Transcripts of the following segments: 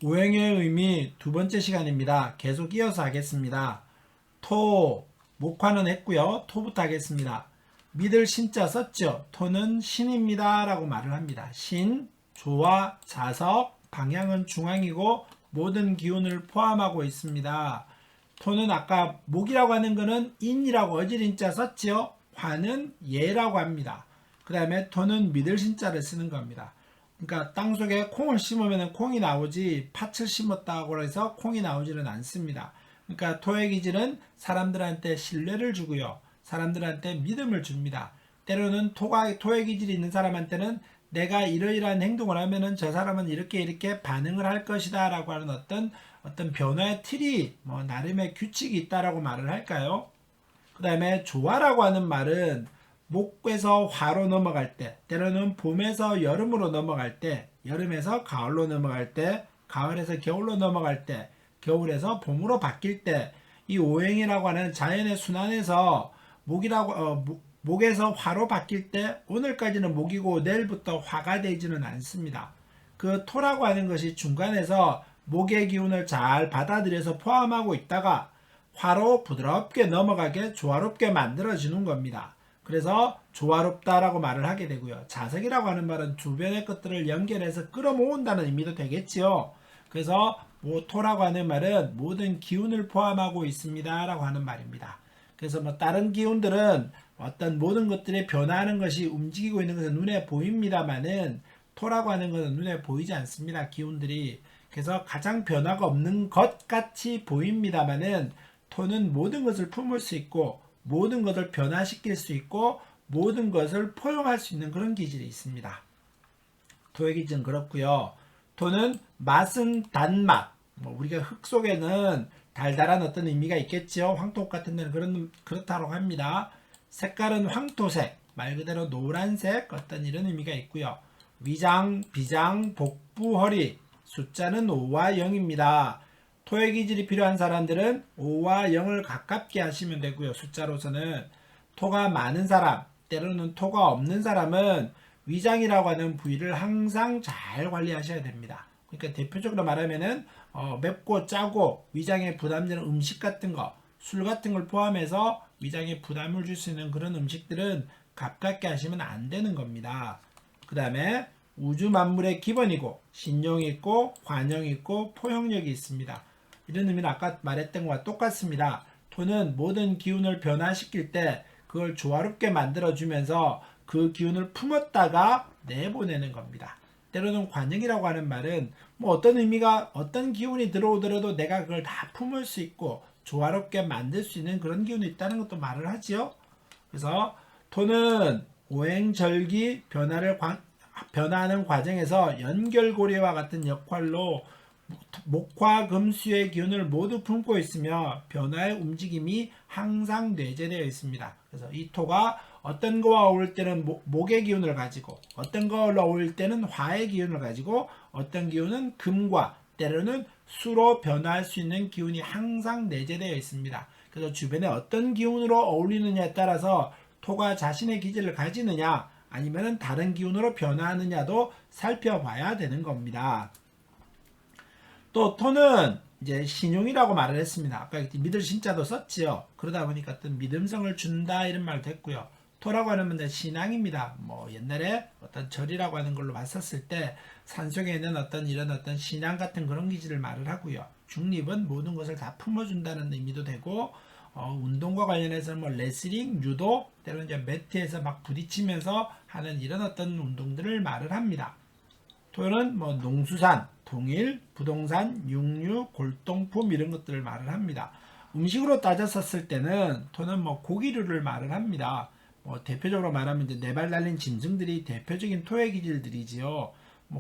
오행의 의미 두 번째 시간입니다. 계속 이어서 하겠습니다. 토, 목화는 했고요. 토부터 하겠습니다. 믿을 신자 썼죠. 토는 신입니다 라고 말을 합니다. 신, 조화, 자석, 방향은 중앙이고 모든 기운을 포함하고 있습니다. 토는 아까 목이라고 하는 거는 인이라고 어질인자 썼죠. 화는 예라고 합니다. 그 다음에 토는 믿을 신자를 쓰는 겁니다. 그러니까 땅속에 콩을 심으면 콩이 나오지 팥을 심었다고 해서 콩이 나오지는 않습니다. 그러니까 토의 기질은 사람들한테 신뢰를 주고요. 사람들한테 믿음을 줍니다. 때로는 토의 기질이 있는 사람한테는 내가 이러이러한 행동을 하면은 저 사람은 이렇게 반응을 할 것이다 라고 하는 어떤 변화의 틀이 나름의 규칙이 있다라고 말을 할까요? 그 다음에 조화라고 하는 말은 목에서 화로 넘어갈 때, 때로는 봄에서 여름으로 넘어갈 때, 여름에서 가을로 넘어갈 때, 가을에서 겨울로 넘어갈 때, 겨울에서 봄으로 바뀔 때, 이 오행이라고 하는 자연의 순환에서 목에서 화로 바뀔 때 오늘까지는 목이고 내일부터 화가 되지는 않습니다. 그 토라고 하는 것이 중간에서 목의 기운을 잘 받아들여서 포함하고 있다가 화로 부드럽게 넘어가게 조화롭게 만들어주는 겁니다. 그래서 조화롭다라고 말을 하게 되고요. 자석이라고 하는 말은 주변의 것들을 연결해서 끌어모은다는 의미도 되겠지요. 그래서 토라고 하는 말은 모든 기운을 포함하고 있습니다 라고 하는 말입니다. 그래서 다른 기운들은 어떤 모든 것들이 변화하는 것이 움직이고 있는 것은 눈에 보입니다만은 토라고 하는 것은 눈에 보이지 않습니다. 기운들이. 그래서 가장 변화가 없는 것 같이 보입니다만은 토는 모든 것을 품을 수 있고 모든 것을 변화시킬 수 있고 모든 것을 포용할 수 있는 그런 기질이 있습니다. 토의 기질은 그렇고요. 토는 맛은 단맛. 우리가 흙 속에는 달달한 어떤 의미가 있겠죠. 황토 같은 데는 그렇다고 합니다. 색깔은 황토색, 말 그대로 노란색 어떤 이런 의미가 있고요. 위장, 비장, 복부, 허리. 숫자는 5와 0입니다. 토의 기질이 필요한 사람들은 5와 0을 가깝게 하시면 되고요. 숫자로서는 토가 많은 사람, 때로는 토가 없는 사람은 위장이라고 하는 부위를 항상 잘 관리하셔야 됩니다. 그러니까 대표적으로 말하면은 맵고 짜고 위장에 부담되는 음식 같은 거, 술 같은 걸 포함해서 위장에 부담을 줄 수 있는 그런 음식들은 가깝게 하시면 안 되는 겁니다. 그 다음에 우주 만물의 기본이고 신용이 있고 관용이 있고 포용력이 있습니다. 이런 의미는 아까 말했던 것과 똑같습니다. 토는 모든 기운을 변화시킬 때 그걸 조화롭게 만들어주면서 그 기운을 품었다가 내보내는 겁니다. 때로는 관용이라고 하는 말은 어떤 기운이 들어오더라도 내가 그걸 다 품을 수 있고 조화롭게 만들 수 있는 그런 기운이 있다는 것도 말을 하지요. 그래서 토는 오행절기 변화하는 과정에서 연결고리와 같은 역할로 목화 금수의 기운을 모두 품고 있으며 변화의 움직임이 항상 내재되어 있습니다. 그래서 이 토가 어떤 거와 어울릴 때는 목의 기운을 가지고 어떤 거와 어울릴 때는 화의 기운을 가지고 어떤 기운은 금과 때로는 수로 변화할 수 있는 기운이 항상 내재되어 있습니다. 그래서 주변에 어떤 기운으로 어울리느냐에 따라서 토가 자신의 기질을 가지느냐 아니면 다른 기운으로 변화하느냐도 살펴봐야 되는 겁니다. 또 토는 이제 신용이라고 말을 했습니다. 아까 믿을 신자도 썼지요. 그러다 보니까 어떤 믿음성을 준다 이런 말도 했고요. 토라고 하는 신앙입니다. 옛날에 어떤 절이라고 하는 걸로 봤었을 때 산속에 있는 이런 신앙 같은 그런 기질을 말을 하고요. 중립은 모든 것을 다 품어준다는 의미도 되고 운동과 관련해서 레슬링, 유도, 때로는 이제 매트에서 막 부딪히면서 하는 이런 어떤 운동들을 말을 합니다. 토는 농수산, 동일, 부동산, 육류, 골동품 이런 것들을 말을 합니다. 음식으로 따졌었을 때는 토는 고기류를 말을 합니다. 대표적으로 말하면 이제 4발 달린 짐승들이 대표적인 토의 기질들이지요.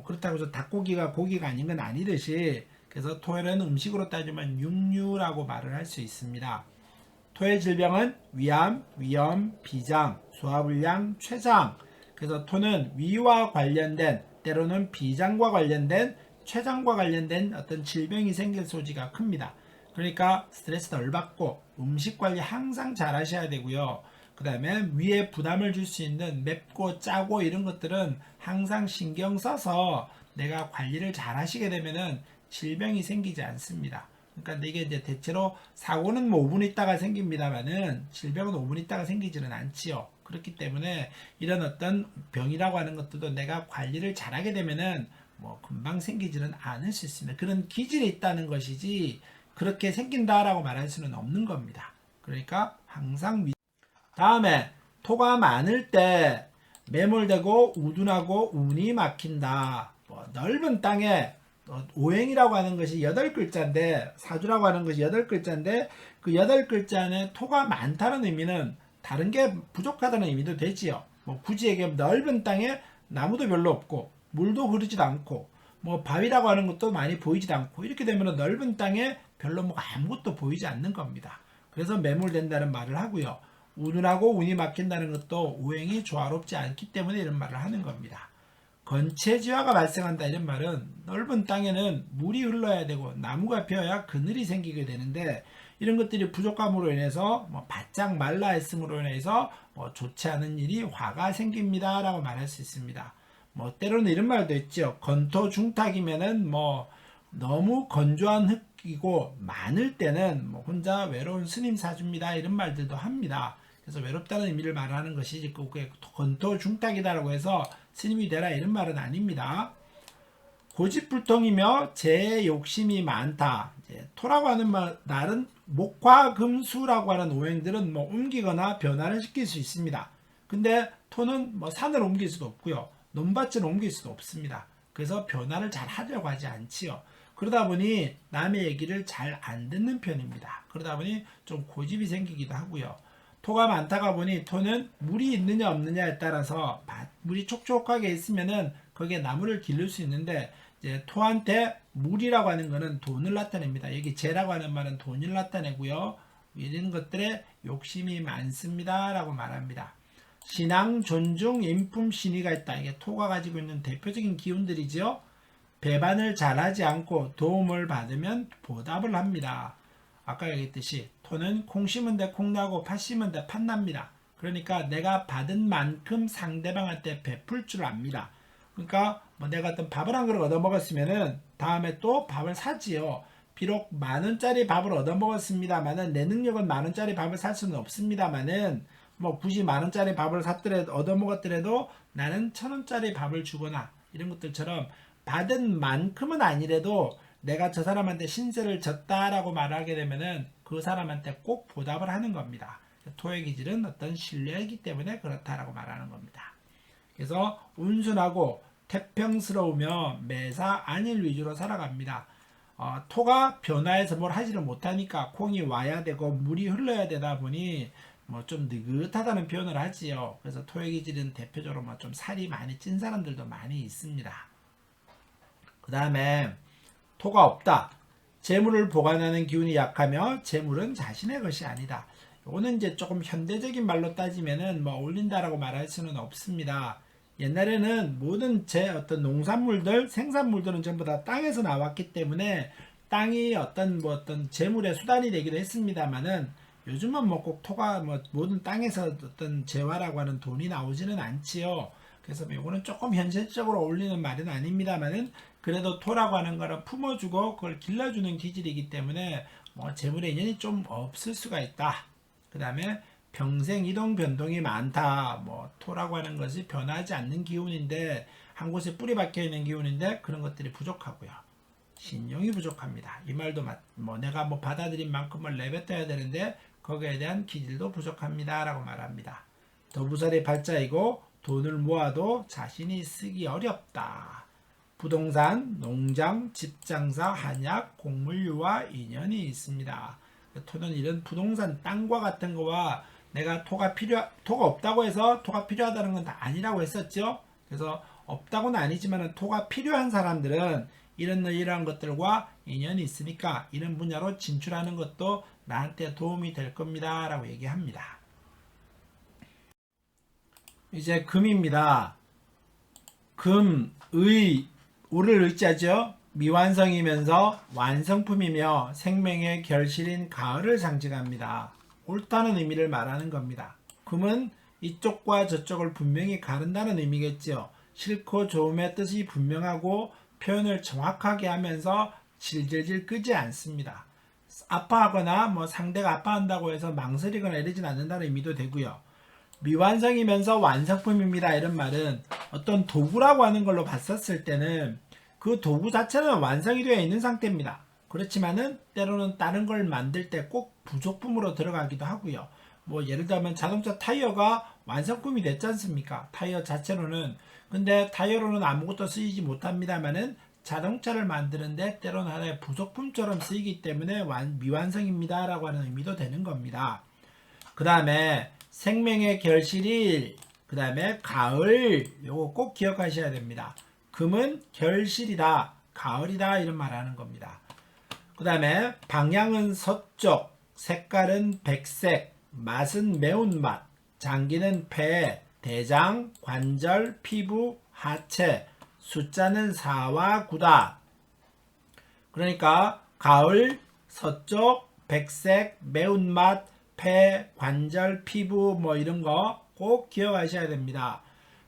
그렇다고 해서 닭고기가 고기가 아닌 건 아니듯이 그래서 토는 음식으로 따지면 육류라고 말을 할 수 있습니다. 토의 질병은 위암, 위염, 비장, 소화불량, 췌장. 그래서 토는 위와 관련된 때로는 비장과 관련된 췌장과 관련된 어떤 질병이 생길 소지가 큽니다. 그러니까 스트레스 덜 받고 음식 관리 항상 잘 하셔야 되고요. 그 다음에 위에 부담을 줄 수 있는 맵고 짜고 이런 것들은 항상 신경 써서 내가 관리를 잘 하시게 되면은 질병이 생기지 않습니다. 그러니까 이게 이제 대체로 사고는 뭐 5분 있다가 생깁니다만은 질병은 5분 있다가 생기지는 않지요. 그렇기 때문에 이런 어떤 병이라고 하는 것들도 내가 관리를 잘하게 되면은 뭐 금방 생기지는 않을 수 있습니다. 그런 기질이 있다는 것이지 그렇게 생긴다라고 말할 수는 없는 겁니다. 그러니까 항상 다음에 토가 많을 때 매몰되고 우둔하고 운이 막힌다. 뭐 넓은 땅에 오행이라고 하는 것이 8글자인데 사주라고 하는 것이 8글자인데 그 8글자 안에 토가 많다는 의미는 다른 게 부족하다는 의미도 되지요. 뭐 굳이 얘기하면 넓은 땅에 나무도 별로 없고 물도 흐르지도 않고 뭐 바위라고 하는 것도 많이 보이지도 않고 이렇게 되면 넓은 땅에 별로 뭐 아무것도 보이지 않는 겁니다. 그래서 매몰된다는 말을 하고요. 우둔하고 운이 막힌다는 것도 오행이 조화롭지 않기 때문에 이런 말을 하는 겁니다. 건체지화가 발생한다 이런 말은 넓은 땅에는 물이 흘러야 되고 나무가 피어야 그늘이 생기게 되는데 이런 것들이 부족함으로 인해서 뭐 바짝 말라 있음으로 인해서 뭐 좋지 않은 일이 화가 생깁니다 라고 말할 수 있습니다. 뭐 때로는 이런 말도 있죠. 건토중탁이면은 뭐 너무 건조한 흙이고 많을 때는 뭐 혼자 외로운 스님 사주입니다 이런 말들도 합니다. 그래서 외롭다는 의미를 말하는 것이지 그게 건토중탁이다라고 해서 스님이 되라 이런 말은 아닙니다. 고집불통이며 제 욕심이 많다. 이제 토라고 하는 날은 목화금수라고 하는 오행들은 뭐 옮기거나 변화를 시킬 수 있습니다. 근데 토는 뭐 산을 옮길 수도 없고요. 논밭을 옮길 수도 없습니다. 그래서 변화를 잘 하려고 하지 않지요. 그러다 보니 남의 얘기를 잘 안 듣는 편입니다. 그러다 보니 좀 고집이 생기기도 하고요. 토가 많다가 보니 토는 물이 있느냐 없느냐에 따라서 물이 촉촉하게 있으면은 거기에 나무를 기를 수 있는데 이제 토한테 물이라고 하는 것은 돈을 나타냅니다. 여기 재라고 하는 말은 돈을 나타내고요. 이런 것들에 욕심이 많습니다 라고 말합니다. 신앙, 존중, 인품, 신의가 있다. 이게 토가 가지고 있는 대표적인 기운들이죠. 배반을 잘하지 않고 도움을 받으면 보답을 합니다. 아까 얘기했듯이 토는 콩 심은 데 콩 나고 팥 심은 데 팥 납니다. 그러니까 내가 받은 만큼 상대방한테 베풀 줄 압니다. 그러니까 뭐 내가 어떤 밥을 한 그릇 얻어 먹었으면은 다음에 또 밥을 사지요. 비록 10,000원짜리 밥을 얻어 먹었습니다만은 내 능력은 10,000원짜리 밥을 살 수는 없습니다만은 뭐 굳이 10,000원짜리 밥을 얻어 먹었더라도 나는 1,000원짜리 밥을 주거나 이런 것들처럼 받은 만큼은 아니래도 내가 저 사람한테 신세를 졌다라고 말하게 되면은 그 사람한테 꼭 보답을 하는 겁니다. 토의 기질은 어떤 신뢰이기 때문에 그렇다라고 말하는 겁니다. 그래서 온순하고 태평스러우며 매사 안일 위주로 살아갑니다. 토가 변화해서 뭘 하지를 못하니까 콩이 와야 되고 물이 흘러야 되다 보니 뭐 좀 느긋하다는 표현을 하지요. 그래서 토의 기질은 대표적으로 뭐 좀 살이 많이 찐 사람들도 많이 있습니다. 그 다음에 토가 없다. 재물을 보관하는 기운이 약하며 재물은 자신의 것이 아니다. 이거는 이제 조금 현대적인 말로 따지면은 뭐 어울린다라고 말할 수는 없습니다. 옛날에는 모든 어떤 농산물들, 생산물들은 전부 다 땅에서 나왔기 때문에 땅이 어떤 재물의 수단이 되기도 했습니다만은 요즘은 뭐 꼭 토가 뭐 모든 땅에서 어떤 재화라고 하는 돈이 나오지는 않지요. 그래서 이거는 조금 현실적으로 어울리는 말은 아닙니다만은 그래도 토라고 하는 거는 품어주고 그걸 길러주는 기질이기 때문에 뭐 재물의 인연이 좀 없을 수가 있다. 그 다음에 평생 이동 변동이 많다. 뭐 토라고 하는 것이 변하지 않는 기운인데 한 곳에 뿌리 박혀 있는 기운인데 그런 것들이 부족하고요. 신용이 부족합니다. 이 말도 뭐 내가 뭐 받아들인 만큼을 내뱉어야 되는데 거기에 대한 기질도 부족합니다. 라고 말합니다. 더부살이 발자이고 돈을 모아도 자신이 쓰기 어렵다. 부동산, 농장, 집장사, 한약, 곡물류와 인연이 있습니다. 토는 이런 부동산, 땅과 같은 거와 내가 토가 없다고 해서 토가 필요하다는 건 다 아니라고 했었죠. 그래서 없다고는 아니지만 토가 필요한 사람들은 이러한 것들과 인연이 있으니까 이런 분야로 진출하는 것도 나한테 도움이 될 겁니다. 라고 얘기합니다. 이제 금입니다. 금, 의, 우를 의자죠. 미완성이면서 완성품이며 생명의 결실인 가을을 상징합니다. 옳다는 의미를 말하는 겁니다. 금은 이쪽과 저쪽을 분명히 가른다는 의미겠죠. 싫고 좋음의 뜻이 분명하고 표현을 정확하게 하면서 질질질 끄지 않습니다. 아파하거나 뭐 상대가 아파한다고 해서 망설이거나 이러진 않는다는 의미도 되고요. 미완성이면서 완성품입니다. 이런 말은 어떤 도구라고 하는 걸로 봤었을 때는 그 도구 자체는 완성이 되어 있는 상태입니다. 그렇지만은 때로는 다른 걸 만들 때 꼭 부속품으로 들어가기도 하고요. 뭐 예를 들면 자동차 타이어가 완성품이 됐지 않습니까? 타이어 자체로는. 근데 타이어로는 아무것도 쓰이지 못합니다만은 자동차를 만드는데 때로는 하나의 부속품처럼 쓰이기 때문에 미완성입니다 라고 하는 의미도 되는 겁니다. 그 다음에 생명의 결실일, 그 다음에 가을, 요거 꼭 기억하셔야 됩니다. 금은 결실이다, 가을이다 이런 말 하는 겁니다. 그 다음에 방향은 서쪽, 색깔은 백색, 맛은 매운맛, 장기는 폐, 대장, 관절, 피부, 하체, 숫자는 4와 9다. 그러니까 가을, 서쪽, 백색, 매운맛, 폐, 관절, 피부 뭐 이런 거 꼭 기억하셔야 됩니다.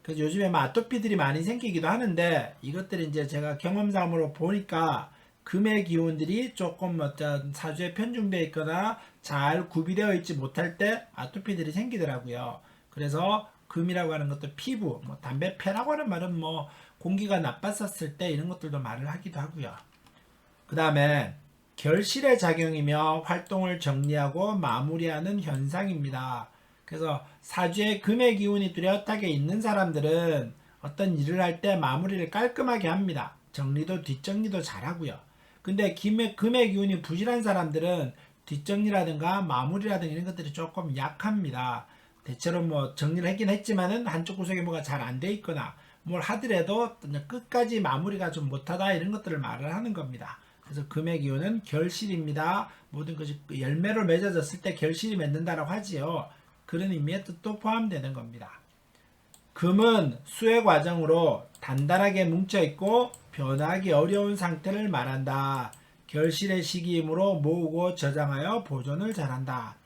그래서 요즘에 아토피들이 많이 생기기도 하는데 이것들이 이제 제가 경험상으로 보니까 금의 기운들이 조금 어떤 사주에 편중되어 있거나 잘 구비되어 있지 못할 때 아토피들이 생기더라고요. 그래서 금이라고 하는 것도 피부, 뭐 담배 폐라고 하는 말은 뭐 공기가 나빴었을 때 이런 것들도 말을 하기도 하고요. 그 다음에 결실의 작용이며 활동을 정리하고 마무리하는 현상입니다. 그래서 사주에 금의 기운이 뚜렷하게 있는 사람들은 어떤 일을 할 때 마무리를 깔끔하게 합니다. 정리도 뒷정리도 잘하고요. 근데 금의 기운이 부실한 사람들은 뒷정리라든가 마무리라든가 이런 것들이 조금 약합니다. 대체로 뭐 정리를 하긴 했지만은 한쪽 구석에 뭐가 잘 안 돼 있거나 뭘 하더라도 끝까지 마무리가 좀 못하다 이런 것들을 말을 하는 겁니다. 그래서 금의 기운은 결실입니다. 모든 것이 열매로 맺어졌을 때 결실이 맺는다라고 하지요. 그런 의미의 뜻도 포함되는 겁니다. 금은 수의 과정으로 단단하게 뭉쳐있고 변하기 어려운 상태를 말한다. 결실의 시기이므로 모으고 저장하여 보존을 잘한다.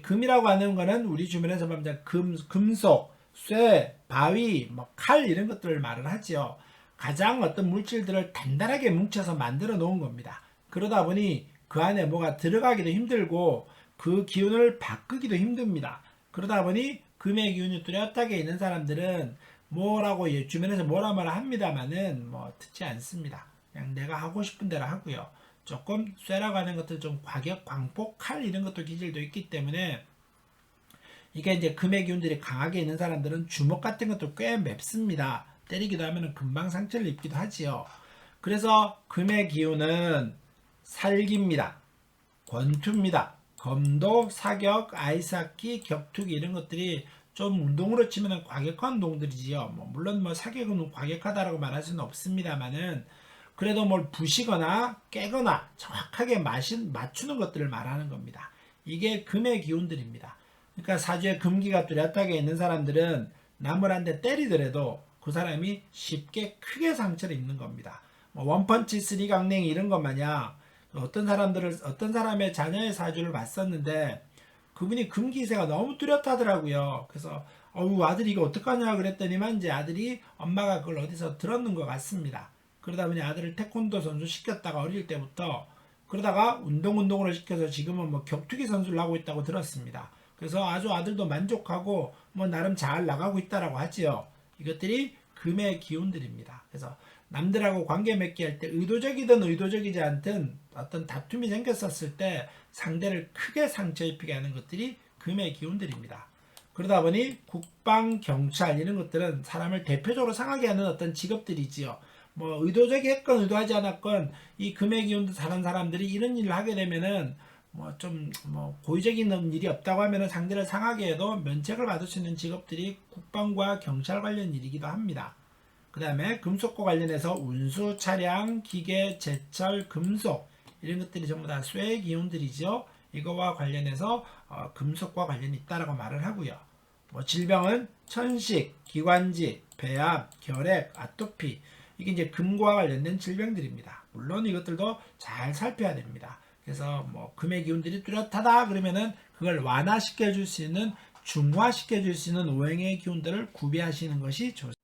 금이라고 하는 것은 우리 주변에서 보면 금속, 쇠, 바위, 칼 이런 것들을 말을 하지요. 가장 어떤 물질들을 단단하게 뭉쳐서 만들어 놓은 겁니다. 그러다 보니 그 안에 뭐가 들어가기도 힘들고 그 기운을 바꾸기도 힘듭니다. 그러다 보니 금의 기운이 뚜렷하게 있는 사람들은 뭐라고 주변에서 뭐라 합니다만은 뭐 듣지 않습니다. 그냥 내가 하고 싶은 대로 하고요. 조금 쇠라고 하는 것들 좀 과격, 광폭, 칼 이런 것도 기질도 있기 때문에 이게 이제 금의 기운들이 강하게 있는 사람들은 주먹 같은 것도 꽤 맵습니다. 때리기도 하면 금방 상처를 입기도 하지요. 그래서 금의 기운은 살기입니다. 권투입니다. 검도, 사격, 아이스하키, 격투기 이런 것들이 좀 운동으로 치면 과격한 운동들이지요. 물론 사격은 과격하다라고 말할 수는 없습니다만은 그래도 뭘 부시거나 깨거나 정확하게 맞추는 것들을 말하는 겁니다. 이게 금의 기운들입니다. 그러니까 사주에 금기가 뚜렷하게 있는 사람들은 남을 한 대 때리더라도 그 사람이 쉽게 크게 상처를 입는 겁니다. 원펀치 쓰리강냉이 이런 것 마냥 어떤 사람의 자녀의 사주를 봤었는데 그분이 금기세가 너무 뚜렷하더라고요. 그래서 아들이 이거 어떡하냐 그랬더니만 이제 아들이 엄마가 그걸 어디서 들었는 것 같습니다. 그러다 보니 아들을 태권도 선수 시켰다가 어릴 때부터 그러다가 운동으로 시켜서 지금은 격투기 선수를 하고 있다고 들었습니다. 그래서 아주 아들도 만족하고 나름 잘 나가고 있다라고 하지요. 이것들이 금의 기운들입니다. 그래서 남들하고 관계 맺기 할 때 의도적이든 의도적이지 않든 어떤 다툼이 생겼었을 때 상대를 크게 상처 입히게 하는 것들이 금의 기운들입니다. 그러다 보니 국방, 경찰 이런 것들은 사람을 대표적으로 상하게 하는 어떤 직업들이지요. 의도적이 했건 의도하지 않았건 이 금의 기운도 사는 사람들이 이런 일을 하게 되면은 고의적인 일이 없다고 하면은 상대를 상하게 해도 면책을 받을 수 있는 직업들이 국방과 경찰 관련 일이기도 합니다. 그 다음에 금속과 관련해서 운수, 차량, 기계, 제철, 금속 이런 것들이 전부 다 쇠의 기운들이죠. 이거와 관련해서 금속과 관련이 있다라고 말을 하고요. 질병은 천식, 기관지, 배암, 결핵, 아토피 이게 이제 금과 관련된 질병들입니다. 물론 이것들도 잘 살펴야 됩니다. 그래서 금의 기운들이 뚜렷하다 그러면은 그걸 완화시켜 줄 수 있는 중화시켜 줄 수 있는 오행의 기운들을 구비하시는 것이 좋습니다.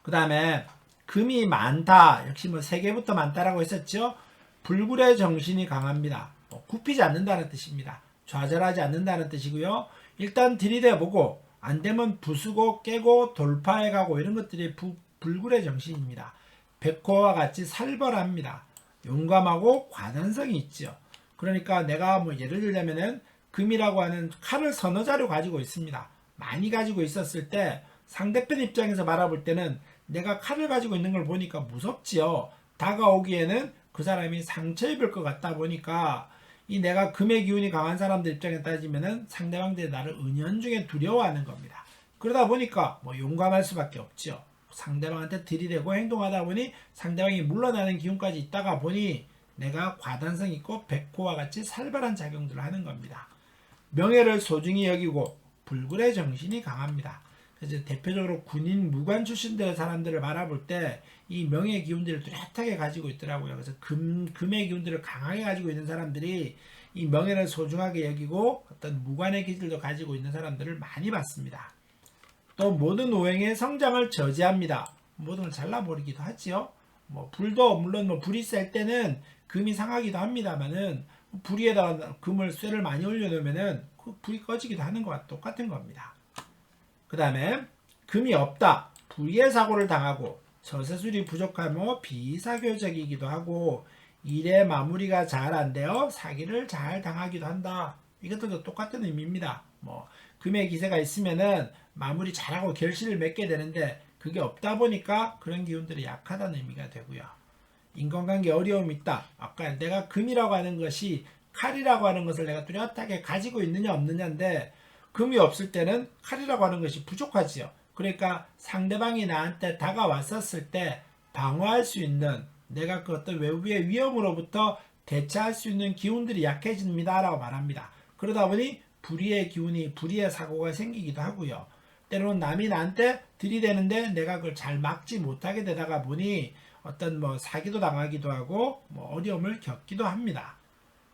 그 다음에 금이 많다 역시 3개부터 많다라고 했었죠. 불굴의 정신이 강합니다. 굽히지 않는다는 뜻입니다. 좌절하지 않는다는 뜻이고요. 일단 들이대보고 안되면 부수고 깨고 돌파해가고 이런 것들이 불굴의 정신입니다. 백호와 같이 살벌합니다. 용감하고 과단성이 있죠. 그러니까 내가 뭐 예를 들자면은 금이라고 하는 칼을 서너 자루 가지고 있습니다. 많이 가지고 있었을 때 상대편 입장에서 바라볼 때는 내가 칼을 가지고 있는 걸 보니까 무섭지요. 다가오기에는 그 사람이 상처 입을 것 같다 보니까 이 내가 금의 기운이 강한 사람들 입장에 따지면은 상대방들이 나를 은연중에 두려워하는 겁니다. 그러다 보니까 뭐 용감할 수밖에 없죠. 상대방한테 들이대고 행동하다 보니 상대방이 물러나는 기운까지 있다가 보니 내가 과단성 있고 백호와 같이 살벌한 작용들을 하는 겁니다. 명예를 소중히 여기고 불굴의 정신이 강합니다. 그래서 대표적으로 군인 무관 출신들의 사람들을 바라볼 때 이 명예 기운들을 뚜렷하게 가지고 있더라고요. 그래서 금의 기운들을 강하게 가지고 있는 사람들이 이 명예를 소중하게 여기고 어떤 무관의 기질도 가지고 있는 사람들을 많이 봤습니다. 또 모든 오행의 성장을 저지합니다. 모든 걸 잘라버리기도 하지요. 뭐 불도 물론 뭐 불이 셀 때는 금이 상하기도 합니다만은 불위에다가 금을 쇠를 많이 올려놓으면은 그 불이 꺼지기도 하는 것과 똑같은 겁니다. 그 다음에 금이 없다. 불의의 사고를 당하고 처세술이 부족하며 비사교적이기도 하고 일의 마무리가 잘 안 되어 사기를 잘 당하기도 한다. 이것들도 똑같은 의미입니다. 뭐 금의 기세가 있으면은 마무리 잘하고 결실을 맺게 되는데 그게 없다 보니까 그런 기운들이 약하다는 의미가 되고요. 인간관계 어려움이 있다. 아까 내가 금이라고 하는 것이 칼이라고 하는 것을 내가 뚜렷하게 가지고 있느냐 없느냐인데 금이 없을 때는 칼이라고 하는 것이 부족하지요. 그러니까 상대방이 나한테 다가왔었을 때 방어할 수 있는 내가 그 어떤 외부의 위험으로부터 대처할 수 있는 기운들이 약해집니다 라고 말합니다. 그러다 보니 불의의 기운이 불의의 사고가 생기기도 하고요. 때로는 남이 나한테 들이대는데 내가 그걸 잘 막지 못하게 되다가 보니 어떤 뭐 사기도 당하기도 하고 뭐 어려움을 겪기도 합니다.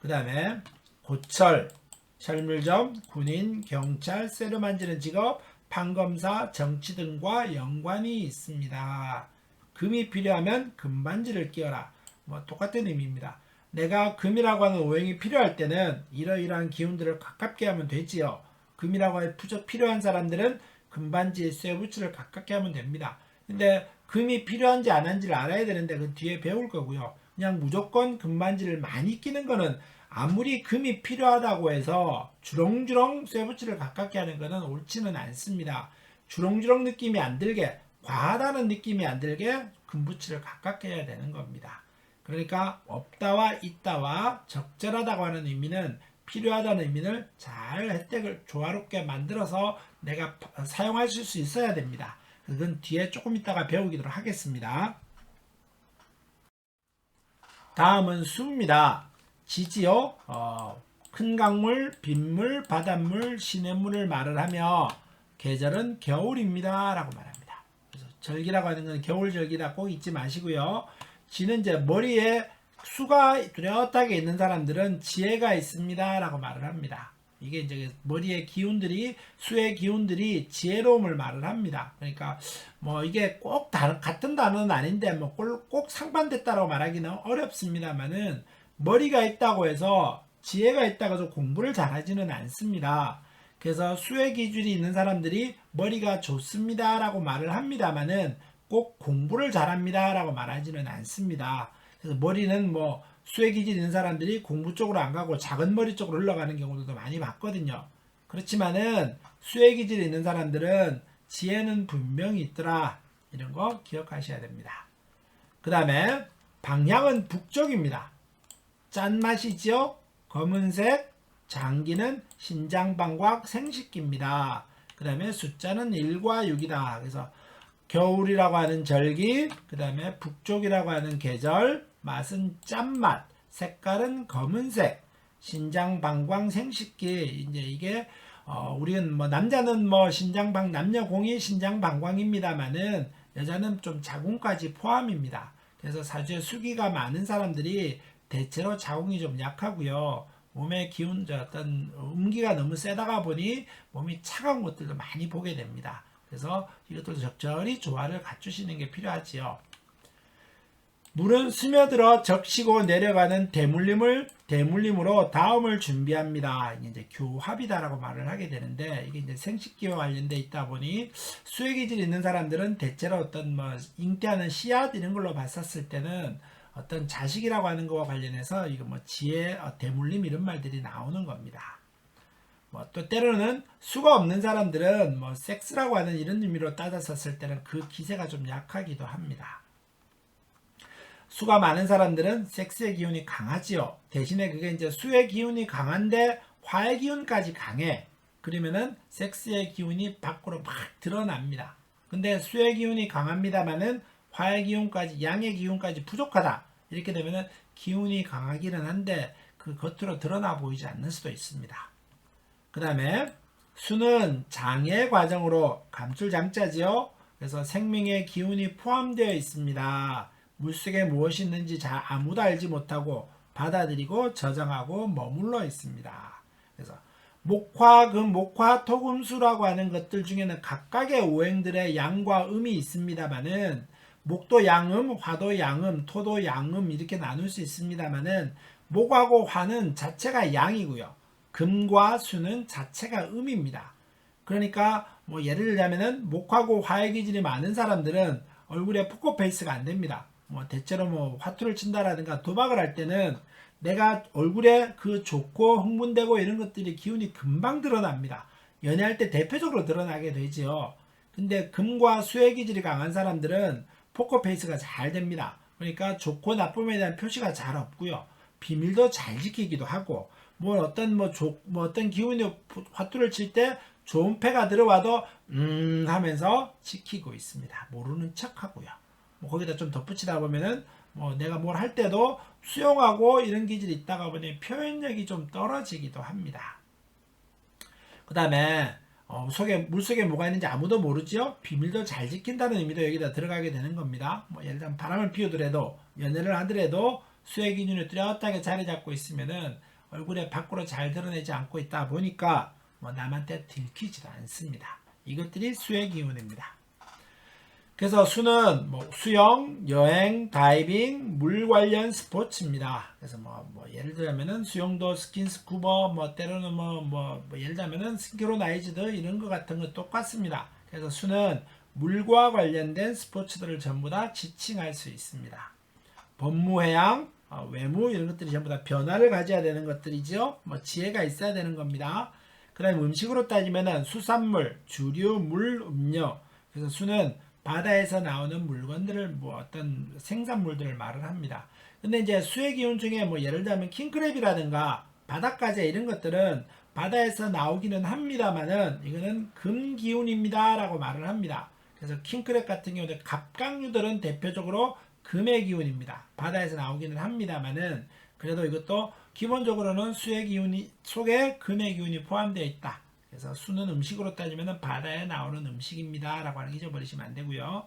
그 다음에 고철, 철물점, 군인, 경찰, 쇠를 만지는 직업, 판검사, 정치 등과 연관이 있습니다. 금이 필요하면 금반지를 끼워라. 뭐 똑같은 의미입니다. 내가 금이라고 하는 오행이 필요할 때는 이러이러한 기운들을 가깝게 하면 되지요. 금이라고 해 필요한 사람들은 금반지에 쇠붙이를 가깝게 하면 됩니다. 근데 금이 필요한지 안 한지를 알아야 되는데 그 뒤에 배울 거고요. 그냥 무조건 금반지를 많이 끼는 거는 아무리 금이 필요하다고 해서 주렁주렁 쇠붙이를 가깝게 하는 것은 옳지는 않습니다. 주렁주렁 느낌이 안 들게 과하다는 느낌이 안 들게 금붙이를 가깝게 해야 되는 겁니다. 그러니까 없다와 있다와 적절하다고 하는 의미는 필요하다는 의미를 잘 혜택을 조화롭게 만들어서 내가 사용하실 수 있어야 됩니다. 그건 뒤에 조금 있다가 배우기로 하겠습니다. 다음은 수입니다. 지지요. 큰 강물, 빗물, 바닷물, 시냇물을 말을 하며 계절은 겨울입니다 라고 말합니다. 그래서 절기라고 하는 건 겨울절기다 꼭 잊지 마시고요. 지는 이제 머리에 수가 뚜렷하게 있는 사람들은 지혜가 있습니다 라고 말을 합니다. 이게 이제 머리의 기운들이 수의 기운들이 지혜로움을 말을 합니다. 그러니까 뭐 이게 꼭 같은 단어는 아닌데 뭐 꼭 상반됐다라고 말하기는 어렵습니다만은 머리가 있다고 해서 지혜가 있다고 해서 공부를 잘하지는 않습니다. 그래서 수의 기질이 있는 사람들이 머리가 좋습니다 라고 말을 합니다만은 꼭 공부를 잘합니다 라고 말하지는 않습니다. 그래서 머리는 뭐 수의 기질이 있는 사람들이 공부 쪽으로 안 가고 작은 머리 쪽으로 흘러가는 경우도 많이 봤거든요. 그렇지만은 수의 기질이 있는 사람들은 지혜는 분명히 있더라. 이런 거 기억하셔야 됩니다. 그 다음에 방향은 북쪽입니다. 짠맛이지요. 검은색 장기는 신장방광 생식기입니다. 그 다음에 숫자는 1과 6이다. 그래서 겨울이라고 하는 절기, 그 다음에 북쪽이라고 하는 계절, 맛은 짠맛, 색깔은 검은색, 신장방광 생식기. 이제 이게 우리는 뭐 남자는 뭐 남녀 공이 신장방광입니다만은 여자는 좀 자궁까지 포함입니다. 그래서 사주에 수기가 많은 사람들이 대체로 자궁이 좀 약하고요. 몸의 기운, 어떤 음기가 너무 세다가 보니 몸이 차가운 것들도 많이 보게 됩니다. 그래서 이것도 적절히 조화를 갖추시는 게 필요하지요. 물은 스며들어 적시고 내려가는 대물림으로 다음을 준비합니다. 이제 교합이다라고 말을 하게 되는데, 이게 이제 생식기와 관련돼 있다 보니 수액 기질이 있는 사람들은 대체로 어떤 뭐 잉태하는 씨앗 이런 걸로 봤었을 때는 어떤 자식이라고 하는 거와 관련해서 이거 뭐 지혜, 대물림 이런 말들이 나오는 겁니다. 뭐 또 때로는 수가 없는 사람들은 뭐 섹스라고 하는 이런 의미로 따졌었을 때는 그 기세가 좀 약하기도 합니다. 수가 많은 사람들은 섹스의 기운이 강하지요. 대신에 그게 이제 수의 기운이 강한데 화의 기운까지 강해. 그러면은 섹스의 기운이 밖으로 막 드러납니다. 근데 수의 기운이 강합니다만은 화의 기운까지, 양의 기운까지 부족하다. 이렇게 되면은 기운이 강하기는 한데 그 겉으로 드러나 보이지 않는 수도 있습니다. 그 다음에 수는 장의 과정으로 감출장자지요. 그래서 생명의 기운이 포함되어 있습니다. 물속에 무엇이 있는지 잘 아무도 알지 못하고 받아들이고 저장하고 머물러 있습니다. 그래서 목화, 금, 목화, 토, 금, 수라고 하는 것들 중에는 각각의 오행들의 양과 음이 있습니다만은 목도 양음, 화도 양음, 토도 양음 이렇게 나눌 수 있습니다만은 목하고 화는 자체가 양이고요. 금과 수는 자체가 음입니다. 그러니까 뭐 예를 들자면은 목하고 화의 기질이 많은 사람들은 얼굴에 포커페이스가 안 됩니다. 뭐 대체로 뭐 화투를 친다라든가 도박을 할 때는 내가 얼굴에 그 좋고 흥분되고 이런 것들이 기운이 금방 드러납니다. 연애할 때 대표적으로 드러나게 되지요. 근데 금과 수의 기질이 강한 사람들은 포커페이스가 잘 됩니다. 그러니까 좋고 나쁨에 대한 표시가 잘 없고요. 비밀도 잘 지키기도 하고 뭐 어떤 기운이 화투를 칠 때 좋은 패가 들어와도 하면서 지키고 있습니다. 모르는 척하고요. 뭐 거기다 좀 덧붙이다 보면은 뭐 내가 뭘 할 때도 수용하고 이런 기질이 있다가 보니 표현력이 좀 떨어지기도 합니다. 그 다음에 물속에 뭐가 있는지 아무도 모르죠. 비밀도 잘 지킨다는 의미도 여기다 들어가게 되는 겁니다. 뭐 예를 들면 바람을 피우더라도 연애를 하더라도 수의 기준이 뚜렷하게 자리 잡고 있으면은 얼굴에 밖으로 잘 드러내지 않고 있다 보니까 뭐 남한테 들키지도 않습니다. 이것들이 수의 기운입니다. 그래서 수는 뭐 수영, 여행, 다이빙, 물 관련 스포츠입니다. 그래서 뭐 예를 들자면은 수영도 스킨스쿠버, 뭐 때로는 예를 들자면은 싱크로나이즈드 이런 거 같은 거 똑같습니다. 그래서 수는 물과 관련된 스포츠들을 전부 다 지칭할 수 있습니다. 법무해양, 외무 이런 것들이 전부 다 변화를 가져야 되는 것들이죠. 뭐 지혜가 있어야 되는 겁니다. 그 다음에 음식으로 따지면은 수산물, 주류, 물, 음료. 그래서 수는 바다에서 나오는 물건들을 뭐 어떤 생산물들을 말을 합니다. 근데 이제 수의 기운 중에 뭐 예를 들면 킹크랩이라든가 바닷가재 이런 것들은 바다에서 나오기는 합니다만은 이거는 금 기운입니다라고 말을 합니다. 그래서 킹크랩 같은 경우는 갑각류들은 대표적으로 금의 기운입니다. 바다에서 나오기는 합니다만은 그래도 이것도 기본적으로는 수의 기운이 속에 금의 기운이 포함되어 있다. 그래서 수는 음식으로 따지면 바다에 나오는 음식입니다. 라고 하는 게 잊어버리시면 안 되고요.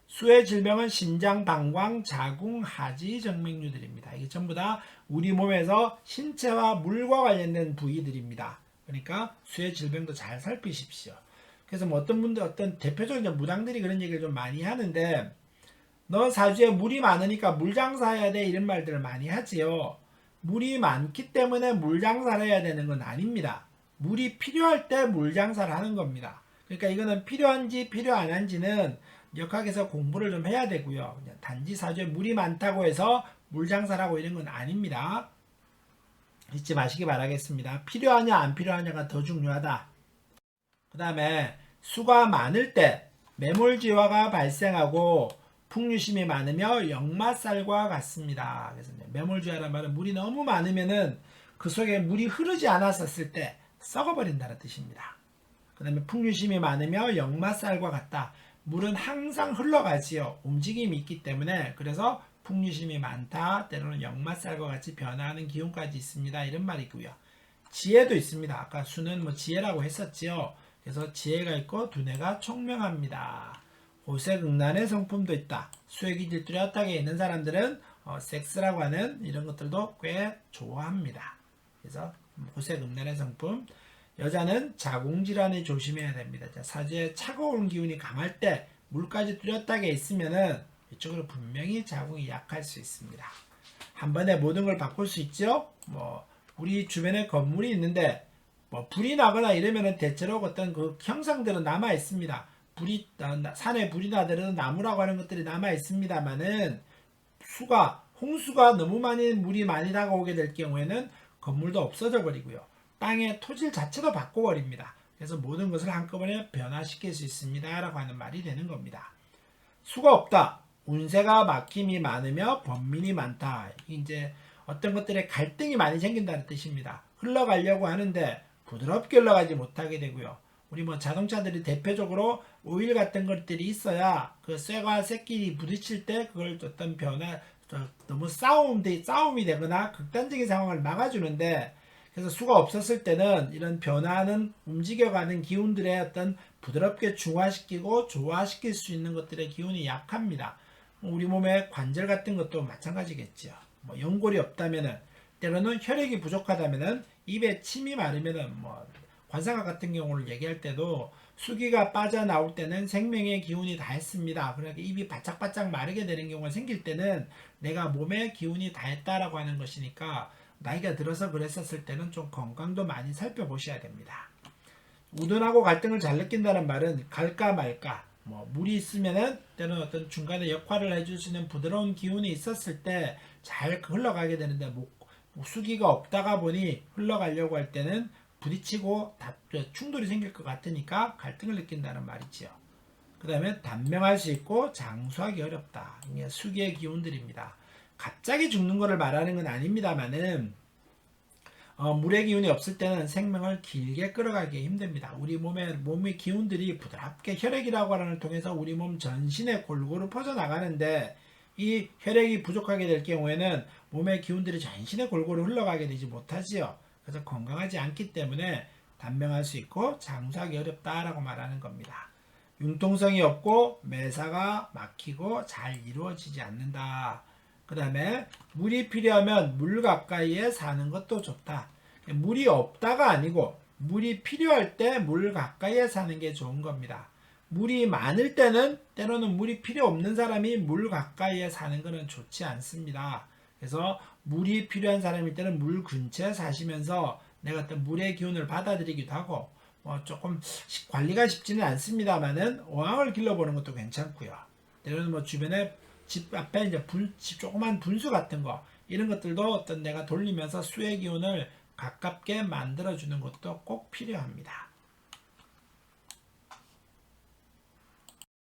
수의 질병은 심장, 방광, 자궁, 하지, 정맥류들입니다. 이게 전부 다 우리 몸에서 신체와 물과 관련된 부위들입니다. 그러니까 수의 질병도 잘 살피십시오. 그래서 뭐 어떤 대표적인 무당들이 그런 얘기를 좀 많이 하는데 너 사주에 물이 많으니까 물장사해야 돼 이런 말들을 많이 하지요. 물이 많기 때문에 물장사를 해야 되는 건 아닙니다. 물이 필요할 때 물장사를 하는 겁니다. 그러니까 이거는 필요한지 필요 안 한지는 역학에서 공부를 좀 해야 되고요. 그냥 단지 사주에 물이 많다고 해서 물장사를 하고 이런 건 아닙니다. 잊지 마시기 바라겠습니다. 필요하냐 안 필요하냐가 더 중요하다. 그 다음에 수가 많을 때 매몰지화가 발생하고 풍류심이 많으며 역마살과 같습니다. 그래서 매몰지화란 말은 물이 너무 많으면은 그 속에 물이 흐르지 않았었을 때 썩어버린다는 뜻입니다. 그 다음에 풍류심이 많으며 역마살과 같다. 물은 항상 흘러가지요. 움직임이 있기 때문에 그래서 풍류심이 많다. 때로는 역마살과 같이 변화하는 기운까지 있습니다. 이런 말이고요. 지혜도 있습니다. 아까 수는 뭐 지혜라고 했었지요. 그래서 지혜가 있고 두뇌가 총명합니다. 호색응란의 성품도 있다. 수의 기질 뚜렷하게 있는 사람들은 섹스라고 하는 이런 것들도 꽤 좋아합니다. 그래서 호색응란의 성품. 여자는 자궁질환에 조심해야 됩니다. 사주에 차가운 기운이 강할 때 물까지 뚜렷하게 있으면은 이쪽으로 분명히 자궁이 약할 수 있습니다. 한 번에 모든 걸 바꿀 수 있죠. 뭐 우리 주변에 건물이 있는데 뭐 불이 나거나 이러면은 대체로 어떤 그 형상들은 남아 있습니다. 산에 불이 나더라도 나무라고 하는 것들이 남아 있습니다만은 홍수가 너무 물이 많이 다가오게 될 경우에는 건물도 없어져 버리고요. 땅의 토질 자체도 바꿔버립니다. 그래서 모든 것을 한꺼번에 변화시킬 수 있습니다. 라고 하는 말이 되는 겁니다. 수가 없다. 운세가 막힘이 많으며 번민이 많다. 이제 어떤 것들에 갈등이 많이 생긴다는 뜻입니다. 흘러가려고 하는데 부드럽게 흘러가지 못하게 되고요. 우리 뭐 자동차들이 대표적으로 오일 같은 것들이 있어야 그 쇠가 쇠끼리 부딪힐 때 그걸 어떤 너무 싸움이 되거나 극단적인 상황을 막아주는데, 그래서 수가 없었을 때는 이런 변화하는 움직여가는 기운들의 어떤 부드럽게 중화시키고 조화시킬 수 있는 것들의 기운이 약합니다. 우리 몸의 관절 같은 것도 마찬가지겠죠. 뭐 연골이 없다면은, 때로는 혈액이 부족하다면은, 입에 침이 마르면은 뭐 관상학 같은 경우를 얘기할 때도 수기가 빠져나올 때는 생명의 기운이 다 했습니다. 그러니까 입이 바짝바짝 마르게 되는 경우가 생길 때는 내가 몸의 기운이 다 했다라고 하는 것이니까, 나이가 들어서 그랬었을 때는 좀 건강도 많이 살펴보셔야 됩니다. 우둔하고 갈등을 잘 느낀다는 말은 갈까 말까, 뭐 물이 있으면은 때는 어떤 중간에 역할을 해줄 수 있는 부드러운 기운이 있었을 때 잘 흘러가게 되는데, 수기가 없다가 보니 흘러가려고 할 때는 부딪히고 충돌이 생길 것 같으니까 갈등을 느낀다는 말이지요. 그 다음에 단명할 수 있고 장수하기 어렵다. 이게 수기의 기운들입니다. 갑자기 죽는 것을 말하는 건 아닙니다만은, 물의 기운이 없을 때는 생명을 길게 끌어가기 힘듭니다. 우리 몸의 기운들이 부드럽게 혈액이라고 하는 걸 통해서 우리 몸 전신에 골고루 퍼져나가는데, 이 혈액이 부족하게 될 경우에는 몸의 기운들이 전신에 골고루 흘러가게 되지 못하지요. 그래서 건강하지 않기 때문에 단명할 수 있고 장수하기 어렵다라고 말하는 겁니다. 융통성이 없고 매사가 막히고 잘 이루어지지 않는다. 그 다음에 물이 필요하면 물 가까이에 사는 것도 좋다. 물이 없다가 아니고 물이 필요할 때 물 가까이에 사는 게 좋은 겁니다. 물이 많을 때는, 때로는 물이 필요 없는 사람이 물 가까이에 사는 것은 좋지 않습니다. 그래서 물이 필요한 사람일 때는 물 근처에 사시면서 내가 어떤 물의 기운을 받아들이기도 하고, 조금 관리가 쉽지는 않습니다만은 어항을 길러보는 것도 괜찮고요. 때로는 뭐 주변에 집 앞에 이제 조그만 분수 같은 거, 이런 것들도 어떤 내가 돌리면서 수의 기운을 가깝게 만들어주는 것도 꼭 필요합니다.